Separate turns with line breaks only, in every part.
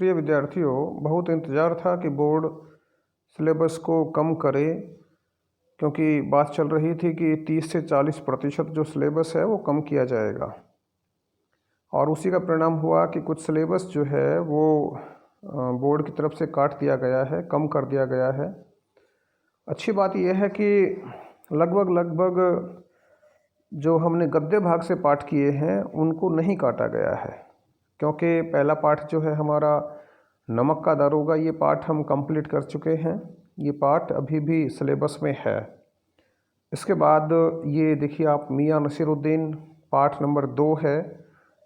प्रिय विद्यार्थियों, बहुत इंतज़ार था कि बोर्ड सिलेबस को कम करे, क्योंकि बात चल रही थी कि 30 से 40% जो सिलेबस है वो कम किया जाएगा। और उसी का परिणाम हुआ कि कुछ सिलेबस जो है वो बोर्ड की तरफ से काट दिया गया है, कम कर दिया गया है। अच्छी बात यह है कि लगभग जो हमने गद्य भाग से पाठ किए हैं उनको नहीं काटा गया है, क्योंकि पहला पाठ जो है हमारा नमक का दारोगा, ये पाठ हम कंप्लीट कर चुके हैं। ये पाठ अभी भी सिलेबस में है। इसके बाद ये देखिए आप, मियाँ नसीरुद्दीन पाठ नंबर 2 है,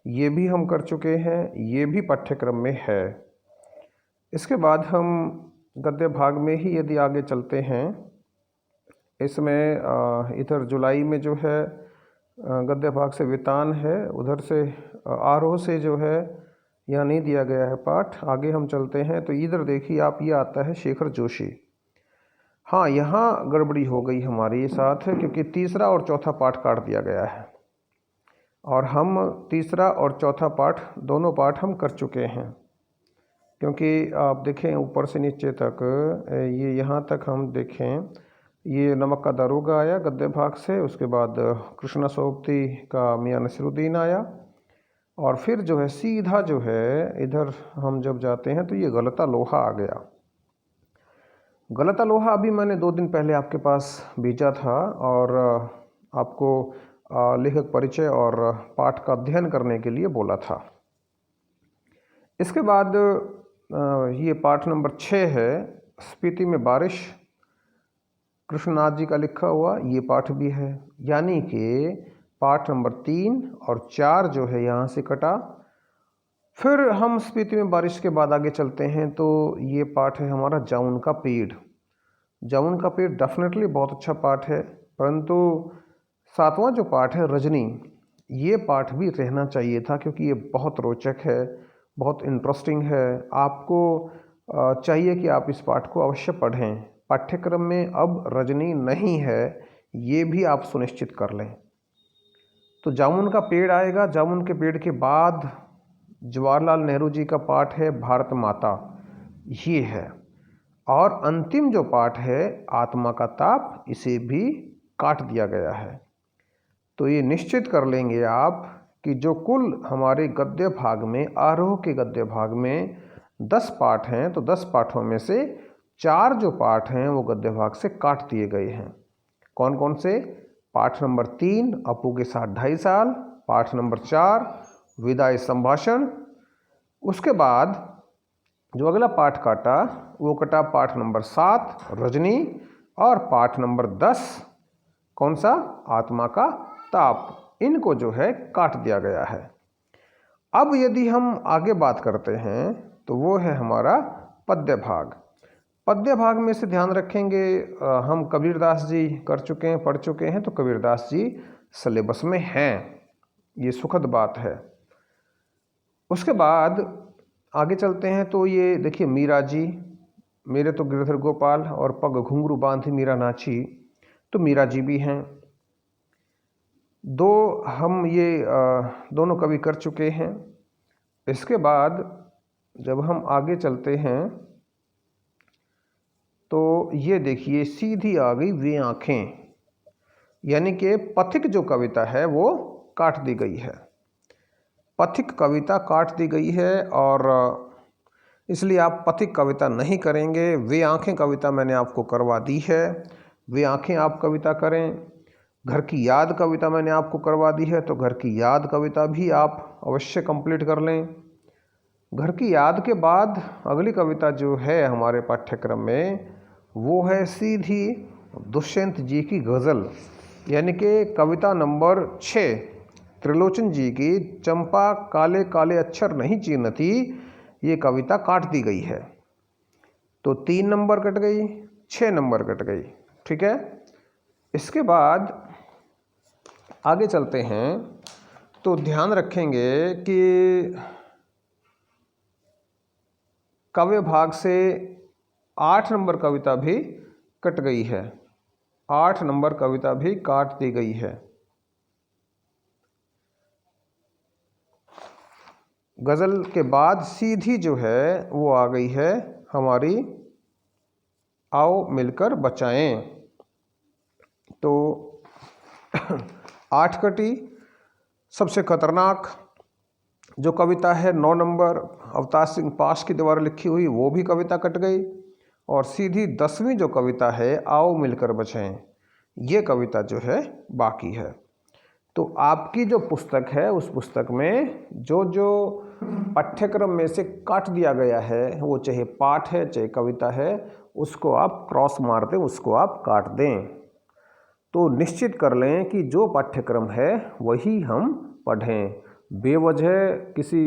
ये भी हम कर चुके हैं, ये भी पाठ्यक्रम में है। इसके बाद हम गद्य भाग में ही यदि आगे चलते हैं, इसमें इधर जुलाई में जो है गद्य भाग से वितान है, उधर से आरोह से जो है यहाँ नहीं दिया गया है पाठ। आगे हम चलते हैं तो इधर देखिए आप, ये आता है शेखर जोशी। हाँ, यहाँ गड़बड़ी हो गई हमारी साथ, क्योंकि तीसरा और चौथा पाठ काट दिया गया है और हम तीसरा और चौथा पाठ दोनों पाठ हम कर चुके हैं। क्योंकि आप देखें ऊपर से नीचे तक, ये यहाँ तक हम देखें, ये नमक का दारोगा आया गद्य भाग से, उसके बाद कृष्णा सोबती का मियाँ नसीरुद्दीन आया, और फिर जो है सीधा जो है इधर हम जब जाते हैं तो ये गलता लोहा आ गया। गलता लोहा अभी मैंने 2 दिन पहले आपके पास भेजा था और आपको लेखक परिचय और पाठ का अध्ययन करने के लिए बोला था। इसके बाद ये पाठ नंबर 6 है, स्पीति में बारिश, कृष्णनाथ जी का लिखा हुआ, ये पाठ भी है। यानी कि पाठ नंबर 3 और 4 जो है यहाँ से कटा। फिर हम स्पीति में बारिश के बाद आगे चलते हैं तो ये पाठ है हमारा जामुन का पेड़। जामुन का पेड़ डेफिनेटली बहुत अच्छा पाठ है, परंतु 7वां जो पाठ है रजनी, ये पाठ भी रहना चाहिए था, क्योंकि ये बहुत रोचक है, बहुत इंटरेस्टिंग है। आपको चाहिए कि आप इस पाठ को अवश्य पढ़ें। पाठ्यक्रम में अब रजनी नहीं है, ये भी आप सुनिश्चित कर लें। तो जामुन का पेड़ आएगा। जामुन के पेड़ के बाद जवाहरलाल नेहरू जी का पाठ है भारत माता, ये है। और अंतिम जो पाठ है आत्मा का ताप, इसे भी काट दिया गया है। तो ये निश्चित कर लेंगे आप कि जो कुल हमारे गद्य भाग में, आरोह के गद्य भाग में 10 पाठ हैं, तो 10 पाठों में से 4 जो पाठ हैं वो गद्य भाग से काट दिए गए हैं। कौन कौन से? पाठ नंबर 3 अपू के साथ 2.5 साल, पाठ नंबर 4 विदाई संभाषण, उसके बाद जो अगला पाठ काटा वो कटा पाठ नंबर 7 रजनी, और पाठ नंबर 10 कौन सा? आत्मा का ताप। इनको जो है काट दिया गया है। अब यदि हम आगे बात करते हैं तो वो है हमारा पद्य भाग। पद्य भाग में से ध्यान रखेंगे, हम कबीरदास जी कर चुके हैं, पढ़ चुके हैं, तो कबीरदास जी सिलेबस में हैं, ये सुखद बात है। उसके बाद आगे चलते हैं तो ये देखिए मीरा जी, मेरे तो गिरधर गोपाल और पग घुंघरू बांधी मीरा नाची, तो मीरा जी भी हैं। 2 हम ये दोनों कवि कर चुके हैं। इसके बाद जब हम आगे चलते हैं तो ये देखिए सीधी आ गई वे आँखें, यानी कि पथिक जो कविता है वो काट दी गई है। पथिक कविता काट दी गई है और इसलिए आप पथिक कविता नहीं करेंगे। वे आँखें कविता मैंने आपको करवा दी है, वे आँखें आप कविता करें। घर की याद कविता मैंने आपको करवा दी है, तो घर की याद कविता भी आप अवश्य कंप्लीट कर लें। घर की याद के बाद अगली कविता जो है हमारे पाठ्यक्रम में वो है सीधी दुष्यंत जी की गज़ल, यानी कि कविता नंबर 6 त्रिलोचन जी की चंपा काले काले अक्षर नहीं चीनती, ये कविता काट दी गई है। तो 3 नंबर कट गई, 6 नंबर कट गई, ठीक है। इसके बाद आगे चलते हैं तो ध्यान रखेंगे कि काव्य भाग से 8 नंबर कविता भी कट गई है, 8 नंबर कविता भी काट दी गई है। गज़ल के बाद सीधी जो है वो आ गई है हमारी आओ मिलकर बचाएं। तो आठ कटी सबसे खतरनाक जो कविता है 9 नंबर अवतार सिंह पाश की द्वारा लिखी हुई, वो भी कविता कट गई। और सीधी 10वीं जो कविता है आओ मिलकर बचाएं, ये कविता जो है बाकी है। तो आपकी जो पुस्तक है उस पुस्तक में जो जो पाठ्यक्रम में से काट दिया गया है, वो चाहे पाठ है चाहे कविता है, उसको आप क्रॉस मार दें, उसको आप काट दें। तो निश्चित कर लें कि जो पाठ्यक्रम है वही हम पढ़ें, बेवजह किसी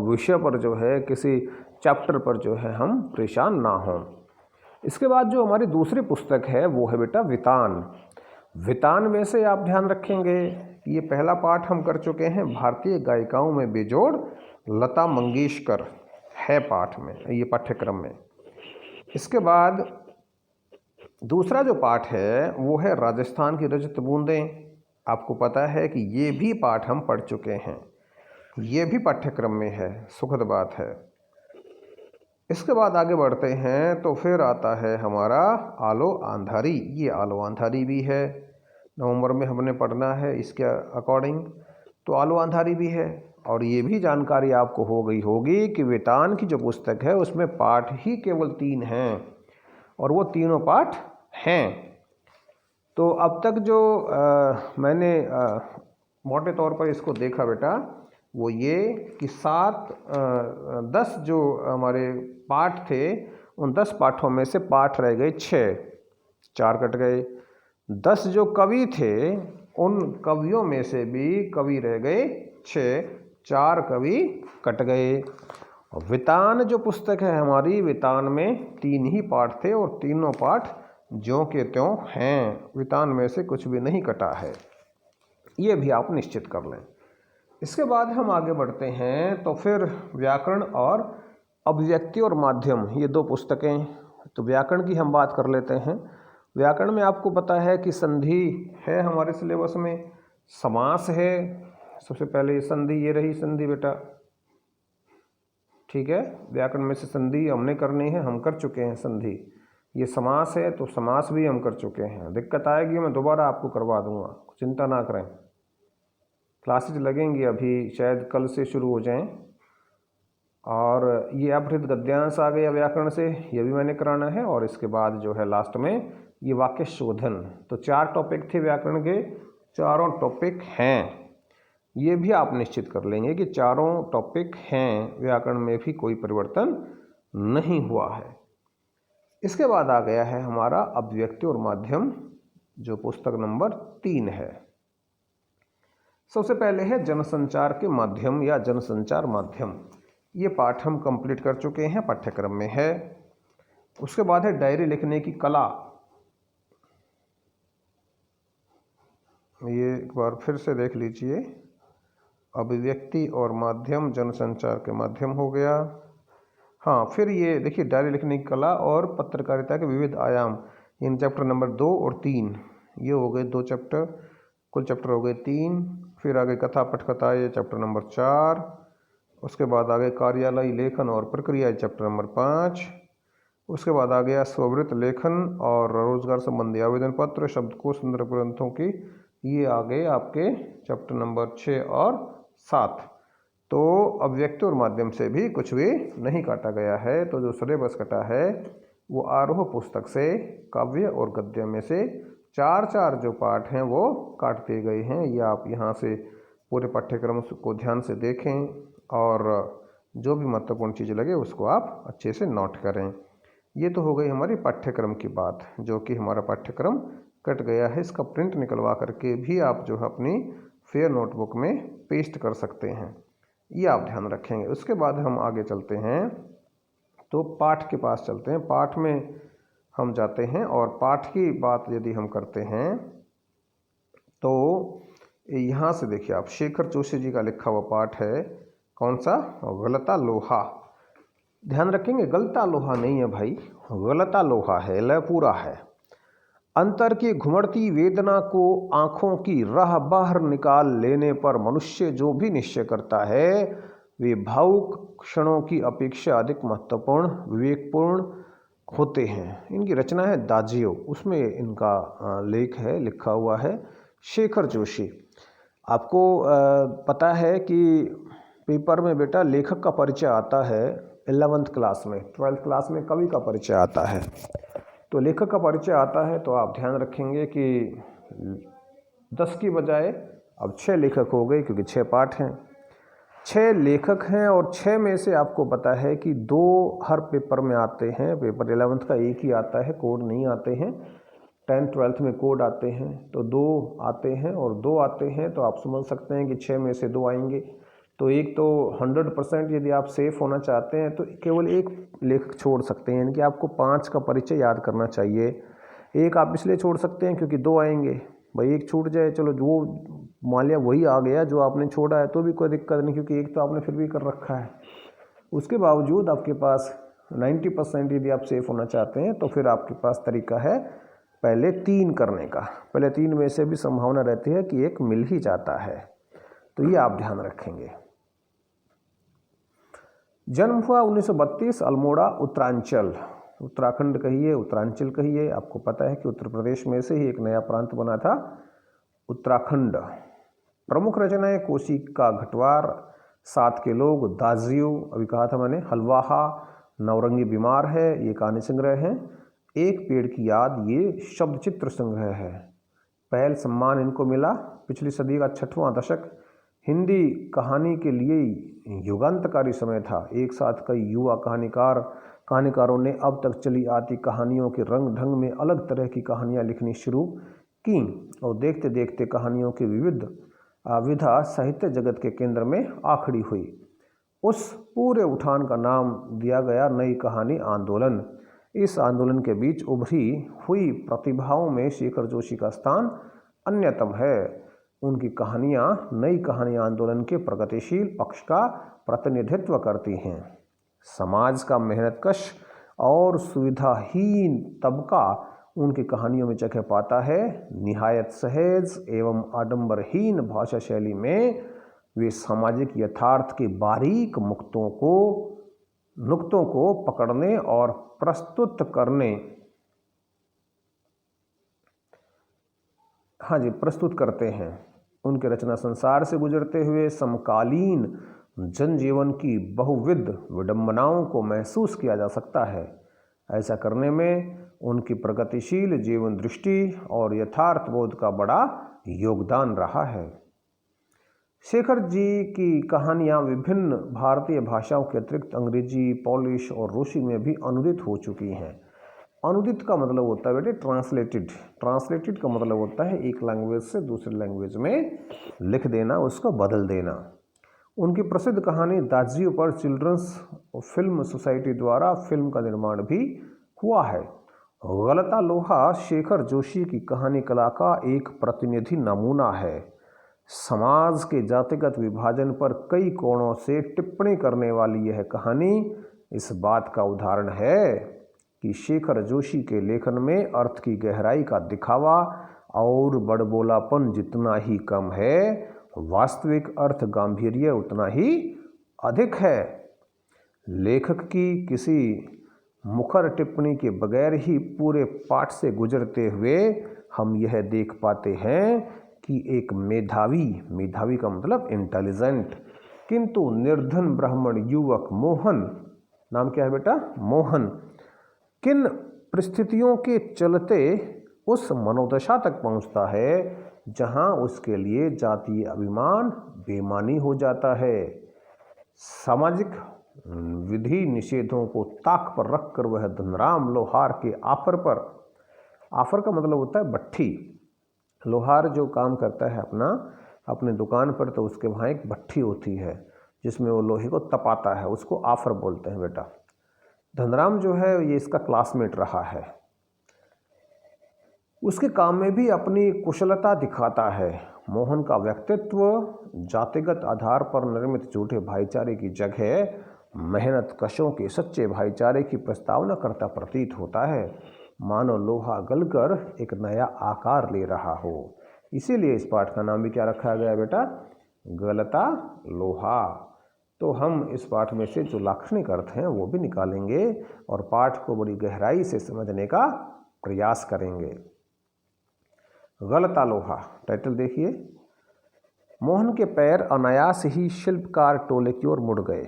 विषय पर जो है, किसी चैप्टर पर जो है हम परेशान ना हों। इसके बाद जो हमारी दूसरी पुस्तक है वो है बेटा वितान। वितान में से आप ध्यान रखेंगे कि ये पहला पाठ हम कर चुके हैं, भारतीय गायिकाओं में बेजोड़ लता मंगेशकर है पाठ में, ये पाठ्यक्रम में। इसके बाद दूसरा जो पाठ है वो है राजस्थान की रजत बूंदें। आपको पता है कि ये भी पाठ हम पढ़ चुके हैं, ये भी पाठ्यक्रम में है, सुखद बात है। इसके बाद आगे बढ़ते हैं तो फिर आता है हमारा आलो आंधारी। ये आलो आंधारी भी है, नवंबर में हमने पढ़ना है इसके अकॉर्डिंग, तो आलो आंधारी भी है। और ये भी जानकारी आपको हो गई होगी कि वेतान की जो पुस्तक है उसमें पाठ ही केवल 3 हैं और वो तीनों पाठ हैं। तो अब तक जो मैंने मोटे तौर पर इसको देखा बेटा, वो ये कि 10 जो हमारे पाठ थे, उन 10 पाठों में से पाठ रह गए 6, 4 कट गए। 10 जो कवि थे उन कवियों में से भी कवि रह गए 6, 4 कवि कट गए। वितान जो पुस्तक है हमारी, वितान में 3 ही पाठ थे और तीनों पाठ ज्यों के त्यों हैं, वितान में से कुछ भी नहीं कटा है, ये भी आप निश्चित कर लें। इसके बाद हम आगे बढ़ते हैं तो फिर व्याकरण और अभिव्यक्ति और माध्यम, ये 2 पुस्तकें। तो व्याकरण की हम बात कर लेते हैं। व्याकरण में आपको पता है कि संधि है हमारे सिलेबस में, समास है। सबसे पहले संधि, ये रही संधि बेटा, ठीक है। व्याकरण में से संधि हमने करनी है, हम कर चुके हैं संधि। ये समास है तो समास भी हम कर चुके हैं। दिक्कत आएगी मैं दोबारा आपको करवा दूंगा, चिंता ना करें। क्लासेज लगेंगी अभी, शायद कल से शुरू हो जाएं। और ये अपहृत गद्यांश आ गया व्याकरण से, ये भी मैंने कराना है। और इसके बाद जो है लास्ट में ये वाक्य शोधन। तो 4 टॉपिक थे व्याकरण के, चारों टॉपिक हैं। ये भी आप निश्चित कर लेंगे कि चारों टॉपिक हैं, व्याकरण में भी कोई परिवर्तन नहीं हुआ है। इसके बाद आ गया है हमारा अभिव्यक्ति और माध्यम, जो पुस्तक नंबर 3 है। सबसे पहले है जनसंचार के माध्यम या जनसंचार माध्यम। ये पाठ हम कंप्लीट कर चुके हैं, पाठ्यक्रम में है। उसके बाद है डायरी लिखने की कला। ये एक बार फिर से देख लीजिए, अभिव्यक्ति और माध्यम, जनसंचार के माध्यम हो गया। हाँ, फिर ये देखिए डायरी लिखने की कला और पत्रकारिता के विविध आयाम, इन चैप्टर नंबर 2 और 3, ये हो गए 2 चैप्टर, कुल चैप्टर हो गए 3। फिर आगे कथा पटकथा, ये चैप्टर नंबर 4। उसके बाद आगे कार्यालय लेखन और प्रक्रिया, चैप्टर नंबर 5। उसके बाद आ गया स्ववृत्त लेखन और रोजगार संबंधी आवेदन पत्र, शब्दकोश, संदर्भ ग्रंथों की, ये आ गए आपके चैप्टर नंबर 6 और 7। तो अभिव्यक्ति और माध्यम से भी कुछ भी नहीं काटा गया है। तो जो सिलेबस कटा है वो आरोह पुस्तक से काव्य और गद्य में से 4 जो पाठ हैं वो काट दिए गए हैं। ये आप यहाँ से पूरे पाठ्यक्रम को ध्यान से देखें और जो भी महत्वपूर्ण चीज़ लगे उसको आप अच्छे से नोट करें। ये तो हो गई हमारी पाठ्यक्रम की बात, जो कि हमारा पाठ्यक्रम कट गया है। इसका प्रिंट निकलवा करके भी आप जो है अपनी फेयर नोटबुक में पेस्ट कर सकते हैं, ये आप ध्यान रखेंगे। उसके बाद हम आगे चलते हैं तो पाठ के पास चलते हैं। पाठ में हम जाते हैं और पाठ की बात यदि हम करते हैं तो यहाँ से देखिए आप, शेखर जोशी जी का लिखा हुआ पाठ है, कौन सा, गलता लोहा। ध्यान रखेंगे, गलता लोहा नहीं है भाई, गलता लोहा है, लय पूरा है। अंतर की घुमड़ती वेदना को आँखों की राह बाहर निकाल लेने पर मनुष्य जो भी निश्चय करता है, वे भावुक क्षणों की अपेक्षा अधिक महत्वपूर्ण विवेकपूर्ण होते हैं। इनकी रचना है दाजियो, उसमें इनका लेख है, लिखा हुआ है शेखर जोशी। आपको पता है कि पेपर में बेटा लेखक का परिचय आता है 11th क्लास में, 12th क्लास में कवि का परिचय आता है। तो लेखक का परिचय आता है तो आप ध्यान रखेंगे कि 10 की बजाय अब 6 लेखक हो गए, क्योंकि 6 पाठ हैं, 6 लेखक हैं। और 6 में से आपको पता है कि 2 हर पेपर में आते हैं। पेपर 11th का एक ही आता है, कोड नहीं आते हैं। 10th 12th में कोड आते हैं, तो 2 आते हैं और 2 आते हैं, तो आप समझ सकते हैं कि 6 में से 2 आएंगे। तो एक तो 100% यदि आप सेफ होना चाहते हैं तो केवल एक लेखक छोड़ सकते हैं, यानी कि आपको 5 का परिचय याद करना चाहिए। एक आप इसलिए छोड़ सकते हैं क्योंकि 2 आएंगे, भाई एक छूट जाए, चलो जो मान लिया वही आ गया जो आपने छोड़ा है तो भी कोई दिक्कत नहीं, क्योंकि एक तो आपने फिर भी कर रखा है। उसके बावजूद आपके पास 90% यदि आप सेफ होना चाहते हैं तो फिर आपके पास तरीका है पहले 3 करने का। पहले 3 में से भी संभावना रहती है कि एक मिल ही जाता है, तो ये आप ध्यान रखेंगे। जन्म हुआ 1932, अल्मोड़ा, उत्तरांचल, उत्तराखंड कहिए, उत्तरांचल कहिए। आपको पता है कि उत्तर प्रदेश में से ही एक नया प्रांत बना था, उत्तराखंड। प्रमुख रचनाएं कोशिका घटवार, 7 के लोग, दाजियो अभी कहा था मैंने, हलवाहा, नवरंगी बीमार है, ये कहानी संग्रह है। एक पेड़ की याद, ये शब्द चित्र संग्रह है। पहल सम्मान इनको मिला, पिछली सदी का 6वां दशक हिंदी कहानी के लिए युगांतकारी समय था। एक साथ कई युवा कहानीकारों ने अब तक चली आती कहानियों के रंग ढंग में अलग तरह की कहानियां लिखनी शुरू की, और देखते देखते कहानियों की विधा साहित्य जगत के केंद्र में आ खड़ी हुई। उस पूरे उठान का नाम दिया गया नई कहानी आंदोलन। इस आंदोलन के बीच उभरी हुई प्रतिभाओं में शेखर जोशी का स्थान अन्यतम है। उनकी कहानियां नई कहानी आंदोलन के प्रगतिशील पक्ष का प्रतिनिधित्व करती हैं। समाज का मेहनतकश और सुविधाहीन तबका उनकी कहानियों में जगह पाता है। निहायत सहज एवं आडंबरहीन भाषा शैली में वे सामाजिक यथार्थ के बारीक नुक्तों को पकड़ने और प्रस्तुत करते हैं। उनके रचना संसार से गुजरते हुए समकालीन जनजीवन की बहुविध विडंबनाओं को महसूस किया जा सकता है। ऐसा करने में उनकी प्रगतिशील जीवन दृष्टि और यथार्थ बोध का बड़ा योगदान रहा है। शेखर जी की कहानियां विभिन्न भारतीय भाषाओं के अतिरिक्त अंग्रेजी, पोलिश और रूसी में भी अनुदित हो चुकी हैं। अनुदित का मतलब होता है बेटे ट्रांसलेटेड। ट्रांसलेटेड का मतलब होता है एक लैंग्वेज से दूसरी लैंग्वेज में लिख देना, उसको बदल देना। उनकी प्रसिद्ध कहानी दाजियो पर चिल्ड्रंस फिल्म सोसाइटी द्वारा फिल्म का निर्माण भी हुआ है। गलता लोहा शेखर जोशी की कहानी कला का एक प्रतिनिधि नमूना है। समाज के जातिगत विभाजन पर कई कोणों से टिप्पणी करने वाली यह कहानी इस बात का उदाहरण है कि शेखर जोशी के लेखन में अर्थ की गहराई का दिखावा और बड़बोलापन जितना ही कम है, वास्तविक अर्थ गांभीर्य उतना ही अधिक है। लेखक की किसी मुखर टिप्पणी के बगैर ही पूरे पाठ से गुजरते हुए हम यह देख पाते हैं कि एक मेधावी का मतलब इंटेलिजेंट, किंतु निर्धन ब्राह्मण युवक मोहन, नाम क्या है बेटा, मोहन, किन परिस्थितियों के चलते उस मनोदशा तक पहुंचता है जहां उसके लिए जातीय अभिमान बेमानी हो जाता है। सामाजिक विधि निषेधों को ताक पर रखकर वह धनराम लोहार के आफर का मतलब होता है भट्ठी। लोहार जो काम करता है अपने दुकान पर, तो उसके वहाँ एक भट्ठी होती है जिसमें वो लोहे को तपाता है, उसको आफर बोलते हैं बेटा। धनराम जो है ये इसका क्लासमेट रहा है। उसके काम में भी अपनी कुशलता दिखाता है। मोहन का व्यक्तित्व जातिगत आधार पर निर्मित झूठे भाईचारे की जगह मेहनत कशों के सच्चे भाईचारे की प्रस्तावना करता प्रतीत होता है, मानो लोहा गलकर एक नया आकार ले रहा हो। इसीलिए इस पाठ का नाम भी क्या रखा गया बेटा, गलता लोहा। तो हम इस पाठ में से जो लाक्षणिक अर्थ हैं वो भी निकालेंगे और पाठ को बड़ी गहराई से समझने का प्रयास करेंगे। गलता लोहा, टाइटल देखिए। मोहन के पैर अनायास ही शिल्पकार टोले की ओर मुड़ गए।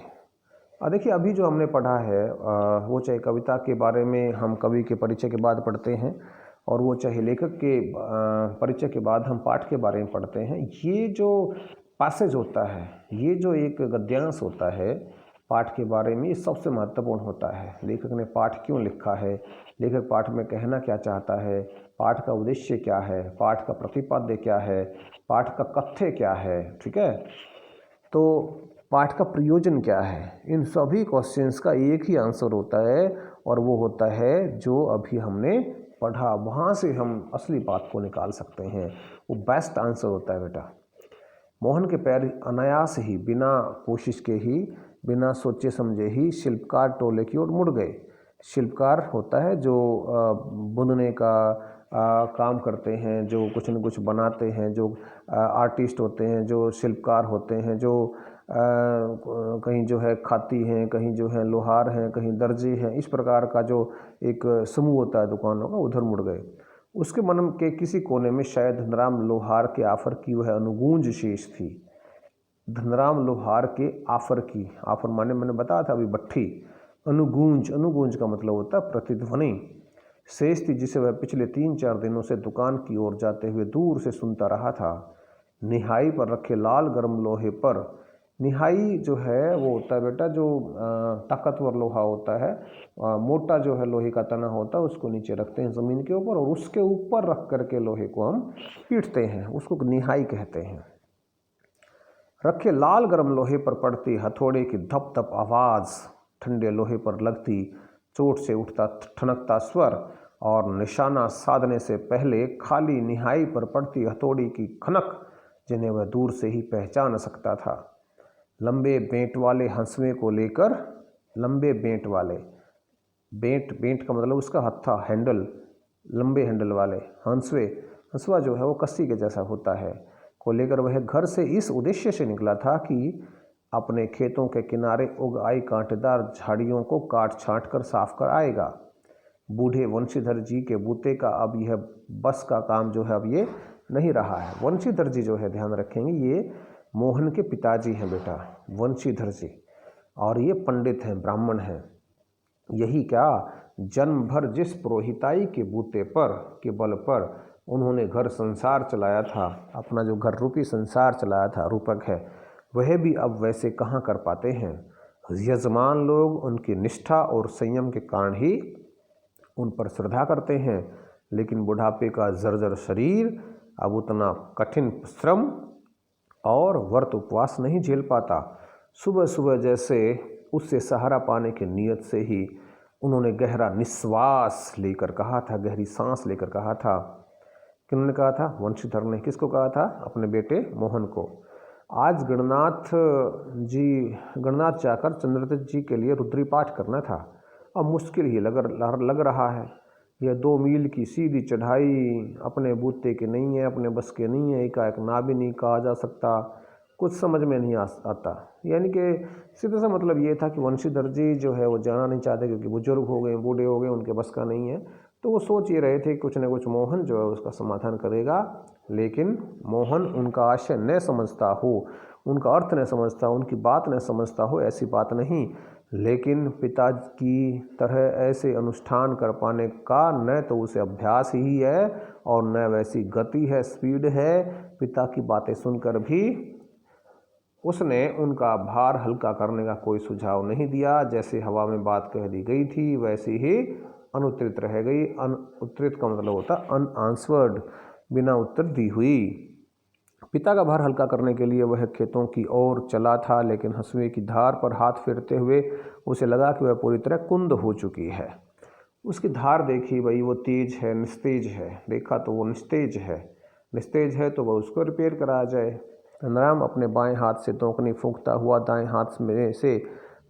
देखिए अभी जो हमने पढ़ा है वो चाहे कविता के बारे में हम कवि के परिचय के बाद पढ़ते हैं और वो चाहे लेखक के परिचय के बाद हम पाठ के बारे में पढ़ते हैं। ये जो पैसेज होता है, ये जो एक गद्यांश होता है पाठ के बारे में, ये सबसे महत्वपूर्ण होता है। लेखक ने पाठ क्यों लिखा है, लेखक पाठ में कहना क्या चाहता है, पाठ का उद्देश्य क्या है, पाठ का प्रतिपाद्य क्या है, पाठ का कथ्य क्या है, ठीक है, तो पाठ का प्रयोजन क्या है। इन सभी क्वेश्चंस का एक ही आंसर होता है और वो होता है जो अभी हमने पढ़ा। वहाँ से हम असली बात को निकाल सकते हैं, वो बेस्ट आंसर होता है बेटा। मोहन के पैर अनायास ही, बिना कोशिश के ही, बिना सोचे समझे ही शिल्पकार टोले की ओर मुड़ गए। शिल्पकार होता है जो बुनने का काम करते हैं, जो कुछ न कुछ बनाते हैं, जो आर्टिस्ट होते हैं, जो शिल्पकार होते हैं, जो कहीं जो है खाती हैं, कहीं जो है लोहार हैं, कहीं दर्जी हैं, इस प्रकार का जो एक समूह होता है दुकानों का, उधर मुड़ गए। उसके मन के किसी कोने में शायद धनराम लोहार के आफर की वह अनुगूंज शेष थी। धनराम लोहार के आफर की, आफर माने मैंने बताया था अभी भट्ठी, अनुगूंज, अनुगूंज का मतलब होता है प्रतिध्वनि, शेष थी जिसे वह पिछले 3-4 दिनों से दुकान की ओर जाते हुए दूर से सुनता रहा था। निहाई पर रखे लाल गर्म लोहे पर, निहाई जो है वो होता है बेटा जो ताकतवर लोहा होता है, मोटा जो है लोहे का तना होता है, उसको नीचे रखते हैं ज़मीन के ऊपर और उसके ऊपर रख करके लोहे को हम पीटते हैं, उसको निहाई कहते हैं। रखे लाल गर्म लोहे पर पड़ती हथौड़े की धप धप आवाज़, ठंडे लोहे पर लगती चोट से उठता ठनकता स्वर और निशाना साधने से पहले खाली निहाई पर पड़ती हथौड़ी की खनक, जिन्हें वह दूर से ही पहचान सकता था। लंबे बेंट वाले हंसुए को लेकर, लंबे बेंट वाले, बेंट, बेंट का मतलब उसका हत्था, हैंडल, लंबे हैंडल वाले हंसुए, हंसुआ जो है वो कस्सी के जैसा होता है, को लेकर वह घर से इस उद्देश्य से निकला था कि अपने खेतों के किनारे उग आई कांटेदार झाड़ियों को काट छांट कर साफ कर आएगा। बूढ़े वंशीधर जी के बूते का अब यह बस का काम जो है अब ये नहीं रहा है। वंशीधर जी जो है, ध्यान रखेंगे, ये मोहन के पिताजी हैं बेटा, वंशीधर जी, और ये पंडित हैं, ब्राह्मण हैं। यही क्या, जन्म भर जिस पुरोहिताई के बूते पर, के बल पर उन्होंने घर संसार चलाया था, अपना जो घर रूपी संसार चलाया था, रूपक है, वह भी अब वैसे कहाँ कर पाते हैं। यजमान लोग उनकी निष्ठा और संयम के कारण ही उन पर श्रद्धा करते हैं, लेकिन बुढ़ापे का जर्जर शरीर अब उतना कठिन श्रम और व्रत उपवास नहीं झेल पाता। सुबह सुबह जैसे उससे सहारा पाने की नीयत से ही उन्होंने गहरा निश्वास लेकर कहा था, गहरी सांस लेकर कहा था। किन्होंने कहा था? वंशीधर ने। किसको कहा था? अपने बेटे मोहन को। आज गणनाथ जाकर चंद्रदत्त जी के लिए रुद्री पाठ करना था। अब मुश्किल ही लग रहा है। यह 2 मील की सीधी चढ़ाई अपने बूते के नहीं है, अपने बस के नहीं है, एकाएक ना भी नहीं कहा जा सकता, कुछ समझ में नहीं आता। यानी कि सीधे सा मतलब ये था कि वंशीधर जी जो है वो जाना नहीं चाहते, क्योंकि बुजुर्ग हो गए, बूढ़े हो गए, उनके बस का नहीं है। तो वो सोच ये रहे थे कुछ न कुछ मोहन जो है उसका समाधान करेगा, लेकिन मोहन उनका आशय न समझता हो, उनका अर्थ न समझता हो, उनकी बात न समझता हो, ऐसी बात नहीं। लेकिन पिता की तरह ऐसे अनुष्ठान कर पाने का न तो उसे अभ्यास ही है और न वैसी गति है, स्पीड है। पिता की बातें सुनकर भी उसने उनका भार हल्का करने का कोई सुझाव नहीं दिया। जैसे हवा में बात कह दी गई थी वैसी ही अनुत्तरित रह गई। अनुत्तरित का मतलब होता अनआंसवर्ड, बिना उत्तर दी हुई। पिता का भार हल्का करने के लिए वह खेतों की ओर चला था, लेकिन हंसुए की धार पर हाथ फेरते हुए उसे लगा कि वह पूरी तरह कुंद हो चुकी है। उसकी धार देखी भाई, वो तेज है, निस्तेज है। देखा तो वो निस्तेज है, निस्तेज है तो वह उसको रिपेयर कराया जाए। धनराम अपने बाएं हाथ से तोंकनी फूंकता हुआ दाएं हाथ में से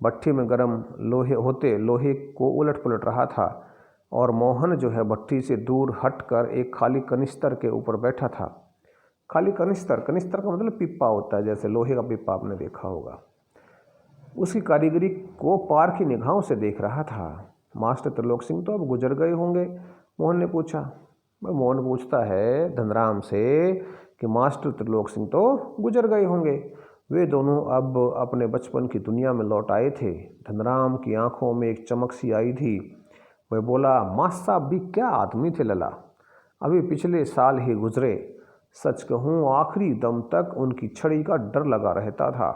भट्ठी में गर्म लोहे को उलट पुलट रहा था, और मोहन जो है भट्ठी से दूर हटकर एक खाली कनिस्तर के ऊपर बैठा था। खाली कनिस्तर, कनिस्तर का मतलब पिप्पा होता है, जैसे लोहे का पिप्पा आपने देखा होगा। उसकी कारीगरी को पार की निगाहों से देख रहा था। मास्टर त्रिलोक सिंह तो अब गुजर गए होंगे, मोहन ने पूछा। मोहन पूछता है धनराम से कि मास्टर त्रिलोक सिंह तो गुजर गए होंगे, वे दोनों अब अपने बचपन की दुनिया में लौट आए थे। धनराम की आंखों में एक चमक सी आई थी। वह बोला, मास्टर साहब भी क्या आदमी थे लला, अभी पिछले साल ही गुजरे। सच कहूँ आखिरी दम तक उनकी छड़ी का डर लगा रहता था।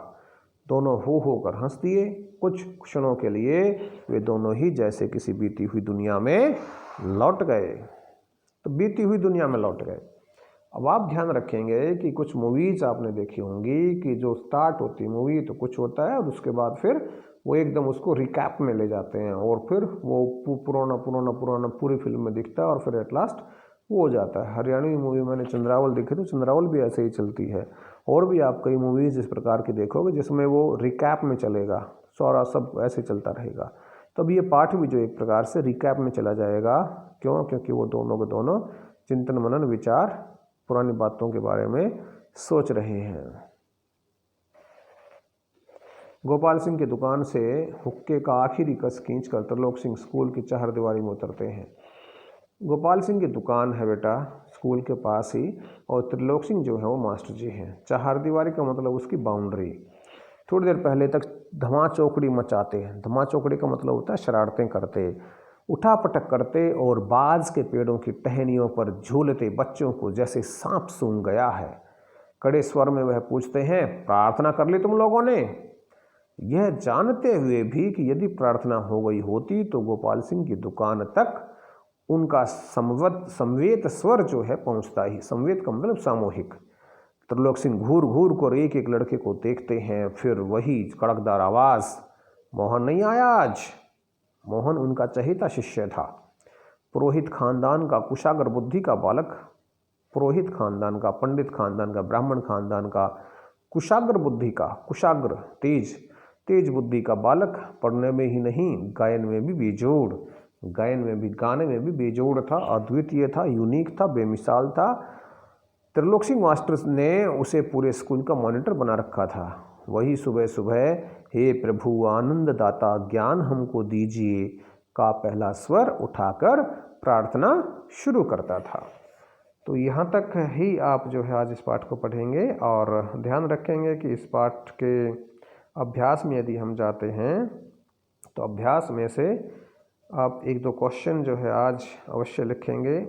दोनों हो कर हंस दिए। कुछ क्षणों के लिए वे दोनों ही जैसे किसी बीती हुई दुनिया में लौट गए। तो बीती हुई दुनिया में लौट गए। अब आप ध्यान रखेंगे कि कुछ मूवीज़ आपने देखी होंगी कि जो स्टार्ट होती है मूवी तो कुछ होता है और उसके बाद फिर वो एकदम उसको रिकैप में ले जाते हैं और फिर वो पुराना पुराना पुराना पूरी फिल्म में दिखता है और फिर एट लास्ट वो हो जाता है। हरियाणवी मूवी मैंने चंद्रावल देखी तो चंद्रावल भी ऐसे ही चलती है। और भी आप कई मूवीज़ इस प्रकार की देखोगे जिसमें वो रिकैप में चलेगा, सारा सब ऐसे चलता रहेगा। तो अब ये पाठ भी जो एक प्रकार से रिकैप में चला जाएगा। क्यों? क्योंकि वो दोनों के दोनों चिंतन मनन विचार पुरानी बातों के बारे में सोच रहे हैं। गोपाल सिंह की दुकान से हुक्के का आखिरी कस खींचकर त्रिलोक सिंह स्कूल की चारदीवारी में उतरते हैं। गोपाल सिंह की दुकान है बेटा स्कूल के पास ही, और त्रिलोक सिंह जो है वो मास्टर जी हैं। चारदीवारी का मतलब उसकी बाउंड्री। थोड़ी देर पहले तक धमा चौकड़ी मचाते हैं। धमा चौकड़ी का मतलब होता है शरारतें करते, उठा पटक करते और बाज के पेड़ों की टहनियों पर झूलते बच्चों को जैसे सांप सूंघ गया है। कड़े स्वर में वह पूछते हैं, प्रार्थना कर ली तुम लोगों ने? यह जानते हुए भी कि यदि प्रार्थना हो गई होती तो गोपाल सिंह की दुकान तक उनका संवेद स्वर जो है पहुंचता ही। संवेद का मतलब सामूहिक। त्रिलोक सिंह घूर घूर कर एक एक लड़के को देखते हैं, फिर वही कड़कदार आवाज़, मोहन नहीं आया आज? मोहन उनका चहेता शिष्य था, पुरोहित खानदान का कुशाग्र बुद्धि का बालक, पुरोहित खानदान का, पंडित खानदान का, ब्राह्मण खानदान का, कुशाग्र बुद्धि का, कुशाग्र तेज बुद्धि का बालक। पढ़ने में ही नहीं गायन में भी बेजोड़, गायन में भी गाने में भी बेजोड़ था, अद्वितीय था, यूनिक था, बेमिसाल था। त्रिलोक सिंह मास्टर ने उसे पूरे स्कूल का मॉनिटर बना रखा था। वही सुबह सुबह हे प्रभु आनंद दाता ज्ञान हमको दीजिए का पहला स्वर उठाकर प्रार्थना शुरू करता था। तो यहाँ तक ही आप जो है आज इस पाठ को पढ़ेंगे और ध्यान रखेंगे कि इस पाठ के अभ्यास में यदि हम जाते हैं तो अभ्यास में से आप एक दो क्वेश्चन जो है आज अवश्य लिखेंगे।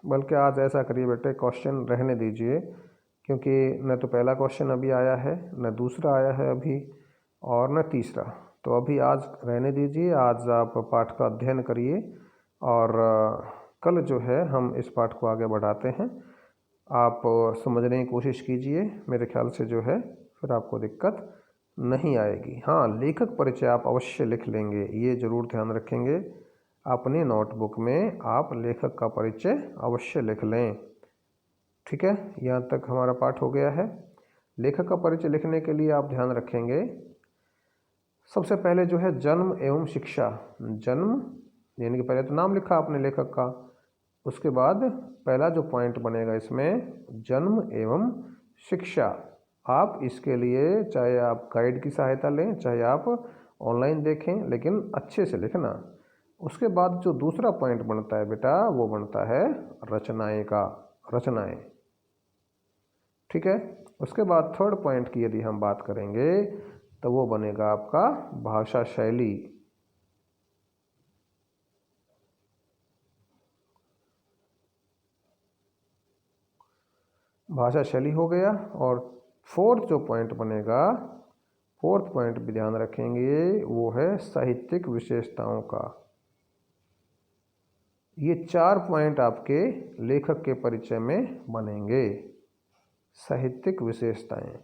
बल्कि आज ऐसा करिए बेटे क्वेश्चन रहने दीजिए, क्योंकि न तो पहला क्वेश्चन अभी आया है, न दूसरा आया है अभी, और न तीसरा। तो अभी आज रहने दीजिए। आज आप पाठ का अध्ययन करिए और कल जो है हम इस पाठ को आगे बढ़ाते हैं। आप समझने की कोशिश कीजिए, मेरे ख्याल से जो है फिर आपको दिक्कत नहीं आएगी। हाँ, लेखक परिचय आप अवश्य लिख लेंगे, ये ज़रूर ध्यान रखेंगे। अपने नोटबुक में आप लेखक का परिचय अवश्य लिख लें। ठीक है, यहाँ तक हमारा पाठ हो गया है। लेखक का परिचय लिखने के लिए आप ध्यान रखेंगे, सबसे पहले जो है जन्म एवं शिक्षा। जन्म यानी कि पहले तो नाम लिखा आपने लेखक का, उसके बाद पहला जो पॉइंट बनेगा इसमें जन्म एवं शिक्षा। आप इसके लिए चाहे आप गाइड की सहायता लें, चाहे आप ऑनलाइन देखें, लेकिन अच्छे से लिखना। उसके बाद जो दूसरा पॉइंट बनता है बेटा वो बनता है रचनाएं का, रचनाएं। ठीक है, उसके बाद थर्ड पॉइंट की यदि हम बात करेंगे तो वो बनेगा आपका भाषा शैली। भाषा शैली हो गया। और फोर्थ जो पॉइंट बनेगा, फोर्थ पॉइंट भी ध्यान रखेंगे, वो है साहित्यिक विशेषताओं का। ये 4 पॉइंट आपके लेखक के परिचय में बनेंगे। साहित्यिक विशेषताएं,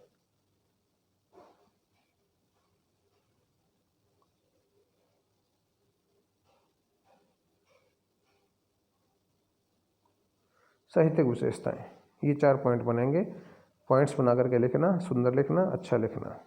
साहित्यिक विशेषताएं, ये 4 पॉइंट बनेंगे। पॉइंट्स बना करके लिखना, सुंदर लिखना, अच्छा लिखना।